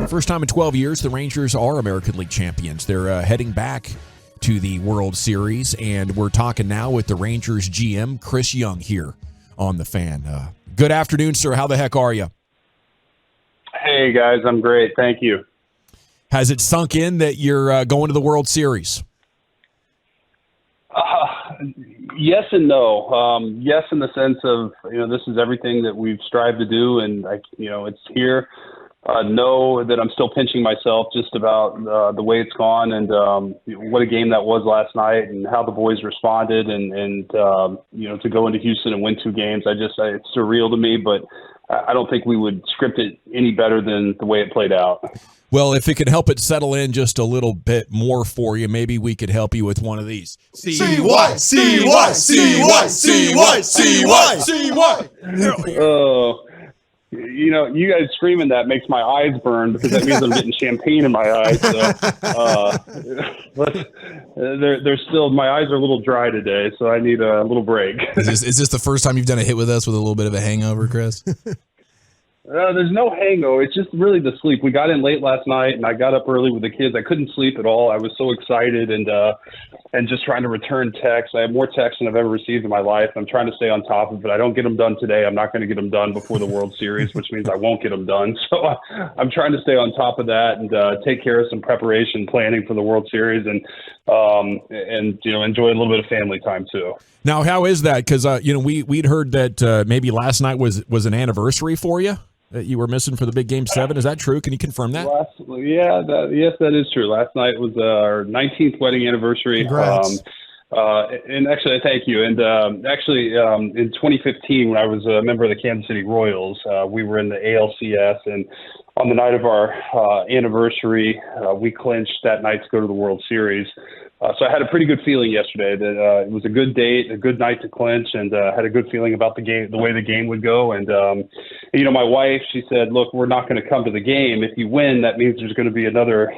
first time in 12 years, the Rangers are American League champions. They're heading back to the World Series, and we're talking now with the Rangers GM, Chris Young, here on The Fan. Good afternoon, sir. How the heck are you? Hey, guys. I'm great. Thank you. Has it sunk in that you're going to the World Series? Yes and no. Yes, in the sense of, this is everything that we've strived to do, and, it's here. No, that I'm still pinching myself just about the way it's gone and what a game that was last night and how the boys responded and to go into Houston and win 2 games. It's surreal to me, but I don't think we would script it any better than the way it played out. Well, if it could help it settle in just a little bit more for you, maybe we could help you with one of these. C-Y, C-Y, C-Y, C-Y, C-Y, C-Y. Oh, you guys screaming that makes my eyes burn because that means I'm getting champagne in my eyes. So, they're still, my eyes are a little dry today, so I need a little break. Is this the first time you've done a hit with us with a little bit of a hangover, Chris? There's no hangover. It's just really the sleep. We got in late last night, and I got up early with the kids. I couldn't sleep at all. I was so excited and just trying to return texts. I have more texts than I've ever received in my life. I'm trying to stay on top of it. I don't get them done today. I'm not going to get them done before the World Series, which means I won't get them done. So I'm trying to stay on top of that and take care of some preparation, planning for the World Series, and enjoy a little bit of family time too. Now, how is that? Because we'd heard that maybe last night was an anniversary for you that you were missing for the big Game 7. Is that true? Can you confirm that? Yes, that is true. Last night was our 19th wedding anniversary. Congrats. And actually, thank you. And in 2015, when I was a member of the Kansas City Royals, we were in the ALCS, and on the night of our anniversary, we clinched that night to go to the World Series. So I had a pretty good feeling yesterday that it was a good date, a good night to clinch, and had a good feeling about the game, the way the game would go. And my wife, she said, "Look, we're not going to come to the game. If you win, that means there's going to be another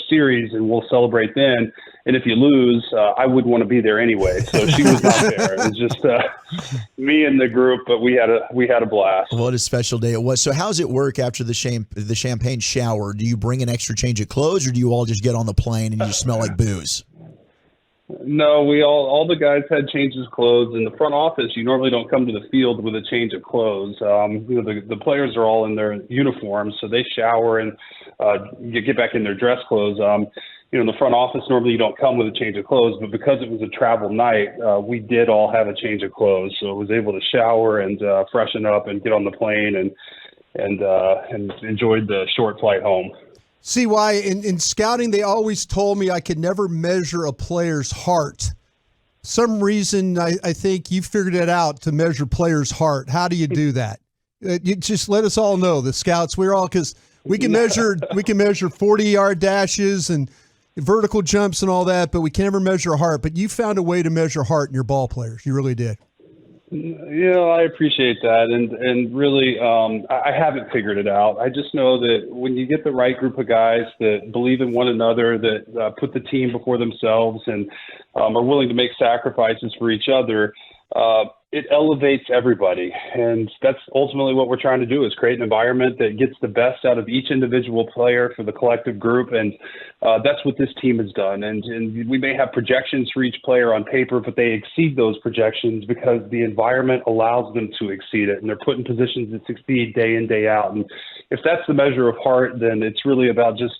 series, and we'll celebrate then. And if you lose, I wouldn't want to be there anyway." So she was not there. It was just me and the group, but we had a blast. What a special day it was. So how does it work after the champagne shower? Do you bring an extra change of clothes, or do you all just get on the plane and you smell like booze? No, we all the guys had changes of clothes. In the front office, you normally don't come to the field with a change of clothes. The players are all in their uniforms, so they shower and you get back in their dress clothes. In the front office, normally you don't come with a change of clothes, but because it was a travel night, we did all have a change of clothes. So I was able to shower and freshen up and get on the plane and enjoyed the short flight home. See why in scouting, they always told me I could never measure a player's heart. Some reason I think you figured it out to measure players' heart. How do you do that? You just let us all know, the scouts, because we can measure 40-yard dashes and vertical jumps and all that, but we can never measure a heart. But you found a way to measure heart in your ball players. You really did. I appreciate that. And really, I haven't figured it out. I just know that when you get the right group of guys that believe in one another, that put the team before themselves and are willing to make sacrifices for each other, it elevates everybody. And that's ultimately what we're trying to do, is create an environment that gets the best out of each individual player for the collective group. And that's what this team has done. And we may have projections for each player on paper, but they exceed those projections because the environment allows them to exceed it. And they're put in positions that succeed day in, day out. And if that's the measure of heart, then it's really about just,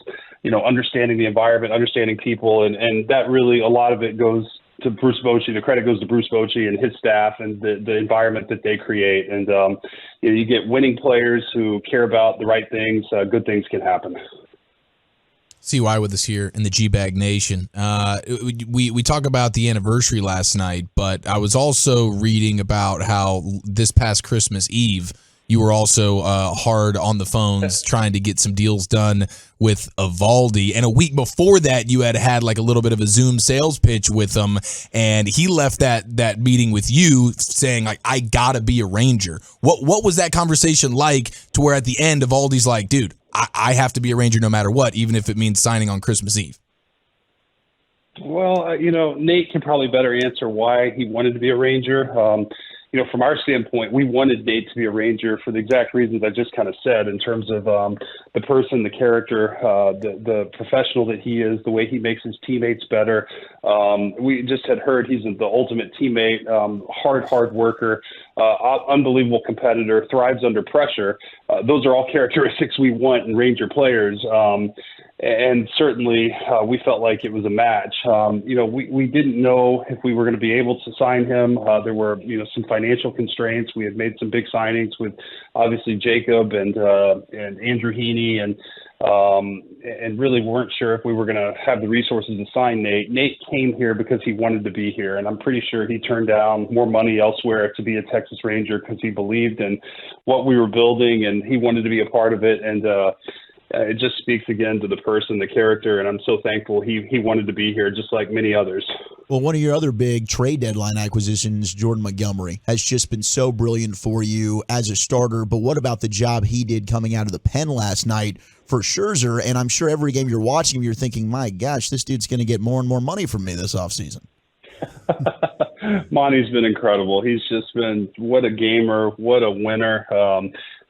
understanding the environment, understanding people. And that really, a lot of it goes to Bruce Bochy. The credit goes to Bruce Bochy and his staff and the environment that they create. And you get winning players who care about the right things. Good things can happen. CY with us here in the GBag Nation. We talk about the anniversary last night, but I was also reading about how this past Christmas Eve, you were also hard on the phones trying to get some deals done with Evaldi. And a week before that, you had like a little bit of a Zoom sales pitch with him, and he left that meeting with you saying, like, I got to be a Ranger. What was that conversation like, to where at the end, Evaldi's like, dude, I have to be a Ranger no matter what, even if it means signing on Christmas Eve? Well, Nate can probably better answer why he wanted to be a Ranger. from our standpoint, we wanted Nate to be a Ranger for the exact reasons I just kind of said, in terms of the person, the character, the professional that he is, the way he makes his teammates better. We just had heard he's the ultimate teammate, hard worker, unbelievable competitor, thrives under pressure. Those are all characteristics we want in Ranger players. And certainly we felt like it was a match. We didn't know if we were going to be able to sign him. There were, some financial constraints. We had made some big signings with obviously Jacob and Andrew Heaney, and really weren't sure if we were going to have the resources to sign Nate. Nate came here because he wanted to be here, and I'm pretty sure he turned down more money elsewhere to be a Texas Ranger because he believed in what we were building, and he wanted to be a part of it. And it just speaks again to the person, the character, and I'm so thankful he wanted to be here, just like many others. Well, one of your other big trade deadline acquisitions, Jordan Montgomery, has just been so brilliant for you as a starter. But what about the job he did coming out of the pen last night for Scherzer? And I'm sure every game you're watching, you're thinking, my gosh, this dude's going to get more and more money from me this offseason. Monty's been incredible. He's just been, what a gamer, what a winner.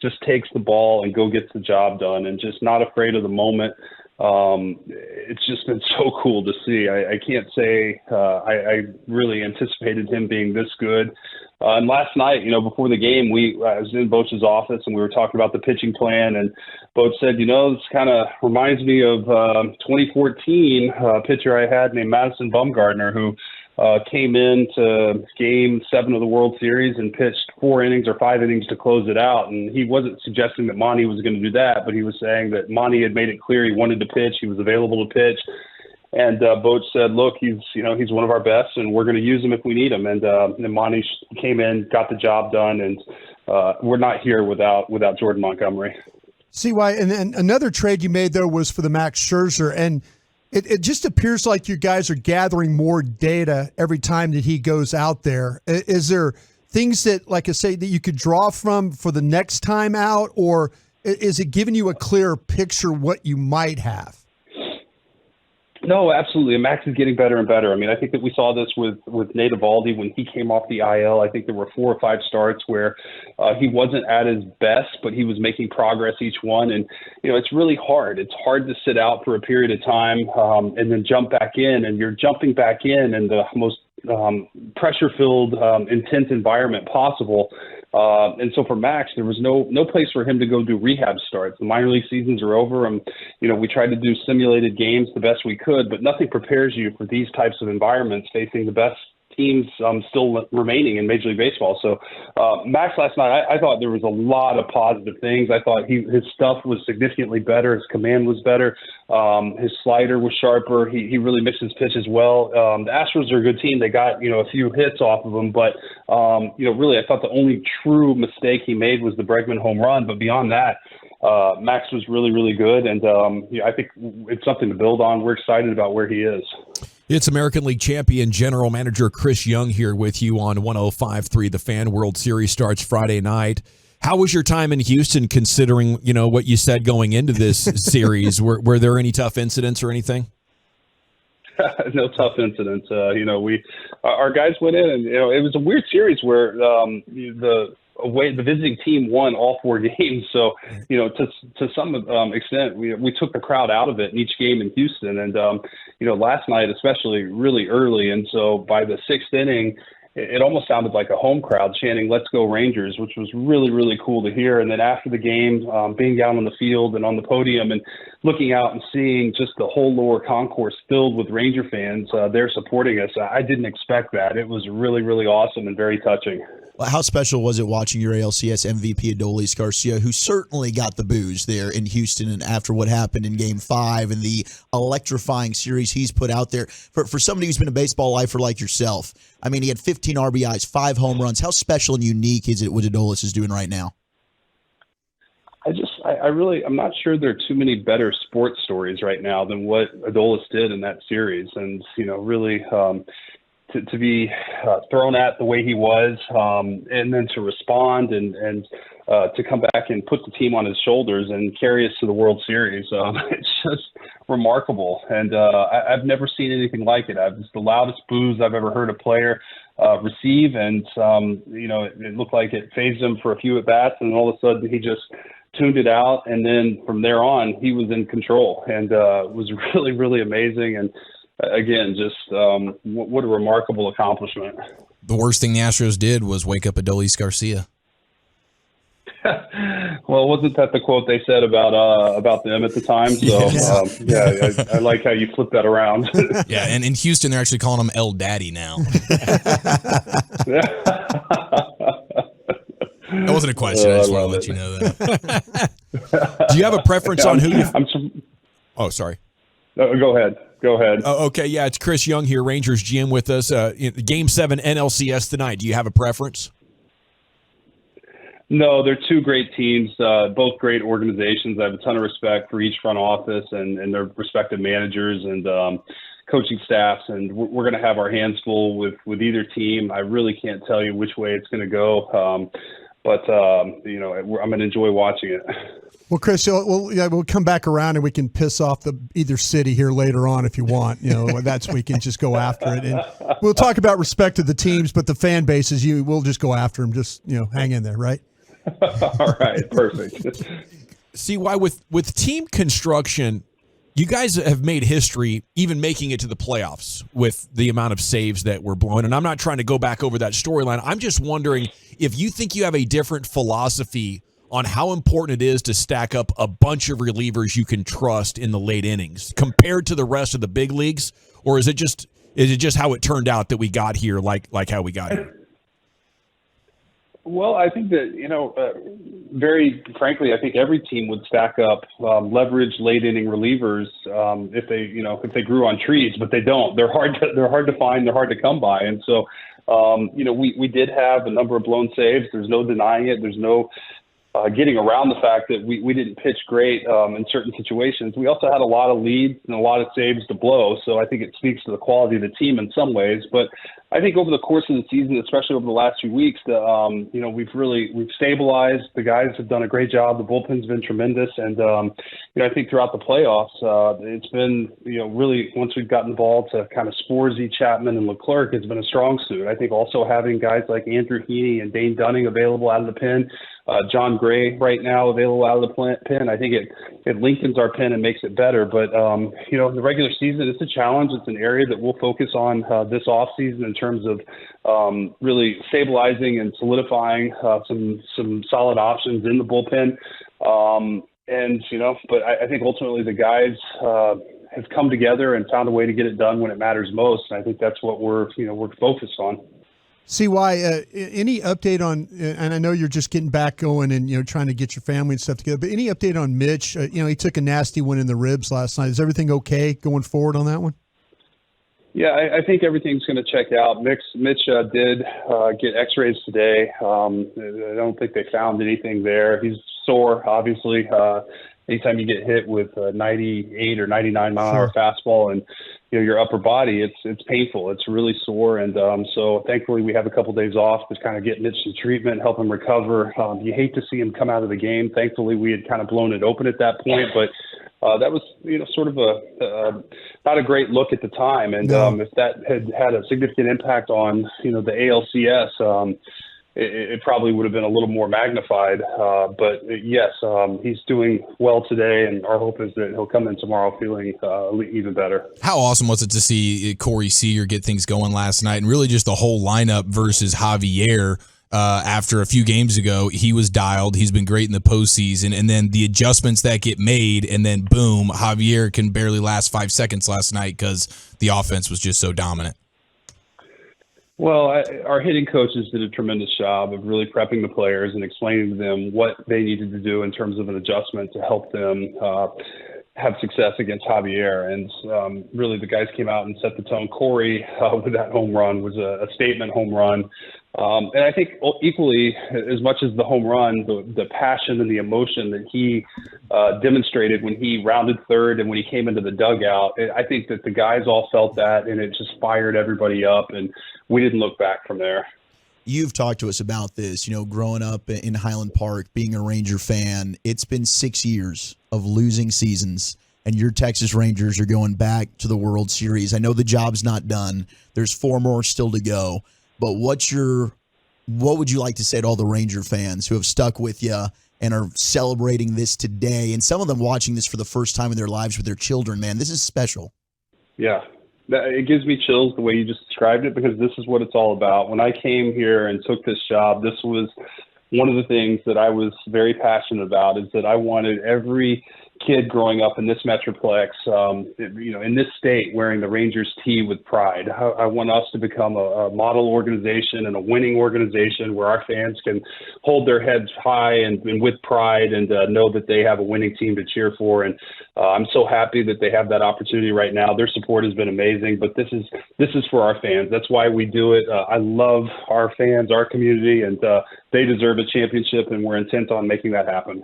Just takes the ball and go gets the job done, and just not afraid of the moment. It's just been so cool to see. I can't say I really anticipated him being this good. And last night, before the game, I was in Boch's office and we were talking about the pitching plan, and Boch said, this kind of reminds me of 2014 pitcher I had named Madison Bumgarner, who came into Game 7 of the World Series and pitched 4 innings or 5 innings to close it out. And he wasn't suggesting that Monty was going to do that, but he was saying that Monty had made it clear he wanted to pitch, he was available to pitch. And Boch said, look, he's one of our best, and we're going to use him if we need him. And Monty came in, got the job done, and we're not here without Jordan Montgomery. CY, and then another trade you made there was for the Max Scherzer, and it just appears like you guys are gathering more data every time that he goes out there. Is there things that, like I say, that you could draw from for the next time out, or is it giving you a clearer picture what you might have? No, absolutely. Max is getting better and better. I mean, I think that we saw this with Nate Eovaldi when he came off the IL. I think there were 4 or 5 starts where he wasn't at his best, but he was making progress each one. And, it's really hard. It's hard to sit out for a period of time and then jump back in. And you're jumping back in the most pressure-filled, intense environment possible. And so for Max, there was no place for him to go do rehab starts. The minor league seasons are over, and we tried to do simulated games the best we could, but nothing prepares you for these types of environments facing the best teams still remaining in Major League Baseball. So Max last night, I thought there was a lot of positive things. I thought his stuff was significantly better. His command was better. His slider was sharper. He really mixed his pitch as well. The Astros are a good team. They got, a few hits off of him, but, really I thought the only true mistake he made was the Bregman home run. But beyond that, Max was really, really good. And I think it's something to build on. We're excited about where he is. It's American League champion general manager Chris Young here with you on 105.3 The Fan. World Series starts Friday night. How was your time in Houston, considering, what you said going into this series? Were there any tough incidents or anything? No tough incidents. Our guys went in, and it was a weird series where the visiting team won all 4 games. So, to some extent, we took the crowd out of it in each game in Houston. And, last night, especially really early. And so by the 6th inning, it almost sounded like a home crowd chanting, "Let's go Rangers," which was really, really cool to hear. And then after the game, being down on the field and on the podium and looking out and seeing just the whole lower concourse filled with Ranger fans there supporting us, I didn't expect that. It was really, really awesome and very touching. Well, how special was it watching your ALCS MVP Adolis Garcia, who certainly got the boos there in Houston, and after what happened in Game 5 and the electrifying series he's put out there? For somebody who's been a baseball lifer like yourself, I mean, he had 15 RBIs, 5 home runs. How special and unique is it what Adolis is doing right now? I'm not sure there are too many better sports stories right now than what Adolis did in that series. And, really to be thrown at the way he was, and then to respond and to come back and put the team on his shoulders and carry us to the World Series. It's just remarkable. And I've never seen anything like it. It's the loudest boos I've ever heard a player. receive. And, it looked like it phased him for a few at-bats, and all of a sudden he just tuned it out. And then from there on, he was in control, and it was really, really amazing. And, again, just what a remarkable accomplishment. The worst thing the Astros did was wake up Adolis Garcia. Well, wasn't that the quote they said about them at the time? So, I like how you flip that around. Yeah, and in Houston, they're actually calling him El Daddy now. That wasn't a question. I just want to let you know that. Do you have a preference on who you... Oh, sorry. Go ahead. Oh, okay, yeah, it's Chris Young here, Rangers GM with us. Game 7 NLCS tonight. Do you have a preference? No, they're two great teams, both great organizations. I have a ton of respect for each front office and their respective managers and coaching staffs, and we're going to have our hands full with either team. I really can't tell you which way it's going to go, but I'm going to enjoy watching it. Well, Chris, we'll come back around and we can piss off either city here later on if you want. We can just go after it, and we'll talk about respect to the teams, but the fan bases, we'll just go after them. Just hang in there, right? All right, perfect. See why with team construction, you guys have made history, even making it to the playoffs with the amount of saves that were blown. And I'm not trying to go back over that storyline. I'm just wondering if you think you have a different philosophy on how important it is to stack up a bunch of relievers you can trust in the late innings compared to the rest of the big leagues, or is it just how it turned out that we got here, like how we got here? Well, I think that, very frankly, I think every team would stack up leverage late inning relievers if they grew on trees, but they don't. They're hard to find. They're hard to come by. And so, we did have a number of blown saves. There's no denying it. There's no getting around the fact that we didn't pitch great in certain situations. We also had a lot of leads and a lot of saves to blow. So I think it speaks to the quality of the team in some ways. But I think over the course of the season, especially over the last few weeks, we've stabilized. The guys have done a great job. The bullpen's been tremendous. And, I think throughout the playoffs, it's been, really once we've gotten involved to kind of Sporzy, Chapman, and Leclerc, it's been a strong suit. I think also having guys like Andrew Heaney and Dane Dunning available out of the pen, John Gray right now available out of the pen. I think it lengthens our pen and makes it better. But, in the regular season, it's a challenge. It's an area that we'll focus on this offseason in terms of really stabilizing and solidifying some solid options in the bullpen. But I think ultimately the guys have come together and found a way to get it done when it matters most. And I think that's what we're focused on. CY, any update on, and I know you're just getting back going and, trying to get your family and stuff together, but any update on Mitch? He took a nasty one in the ribs last night. Is everything okay going forward on that one? Yeah, I think everything's going to check out. Mitch did get x-rays today. I don't think they found anything there. He's sore, obviously. Anytime you get hit with a 98 or 99 mile an hour fastball and your upper body, it's painful. It's really sore. And so thankfully we have a couple days off to kind of get Mitch some treatment, help him recover. You hate to see him come out of the game. Thankfully we had kind of blown it open at that point, but that was, sort of not a great look at the time. And if that had a significant impact on, the ALCS, it probably would have been a little more magnified. But yes, he's doing well today, and our hope is that he'll come in tomorrow feeling even better. How awesome was it to see Corey Seager get things going last night, and really just the whole lineup versus Javier? After a few games ago, he was dialed. He's been great in the postseason, and then the adjustments that get made, and then boom, Javier can barely last 5 seconds last night because the offense was just so dominant. Well, our hitting coaches did a tremendous job of really prepping the players and explaining to them what they needed to do in terms of an adjustment to help them have success against Javier. And really the guys came out and set the tone. Corey, with that home run, was a statement home run. And I think equally, as much as the home run, the passion and the emotion that he demonstrated when he rounded third and when he came into the dugout, I think that the guys all felt that, and it just fired everybody up, and we didn't look back from there. You've talked to us about this, growing up in Highland Park, being a Ranger fan. It's been 6 years of losing seasons, and your Texas Rangers are going back to the World Series. I know the job's not done. There's 4 more still to go. but what would you like to say to all the Ranger fans who have stuck with you and are celebrating this today, and some of them watching this for the first time in their lives with their children? Man, this is special. Yeah. It gives me chills the way you just described it, because this is what it's all about. When I came here and took this job, this was one of the things that I was very passionate about, is that I wanted every kid growing up in this metroplex, in this state, wearing the Rangers tee with pride. I want us to become a model organization and a winning organization where our fans can hold their heads high and with pride and know that they have a winning team to cheer for. And I'm so happy that they have that opportunity right now. Their support has been amazing, but this is for our fans. That's why we do it. I love our fans, our community, and they deserve a championship, and we're intent on making that happen.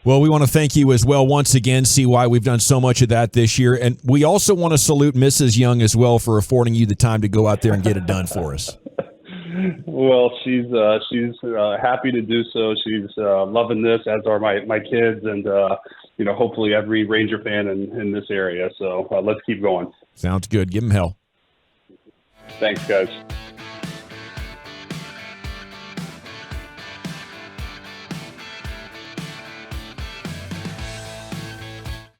Well, we want to thank you as well once again, CY. We've done so much of that this year. And we also want to salute Mrs. Young as well for affording you the time to go out there and get it done for us. Well, she's happy to do so. She's loving this, as are my kids, and hopefully every Ranger fan in this area. So let's keep going. Sounds good. Give them hell. Thanks, guys.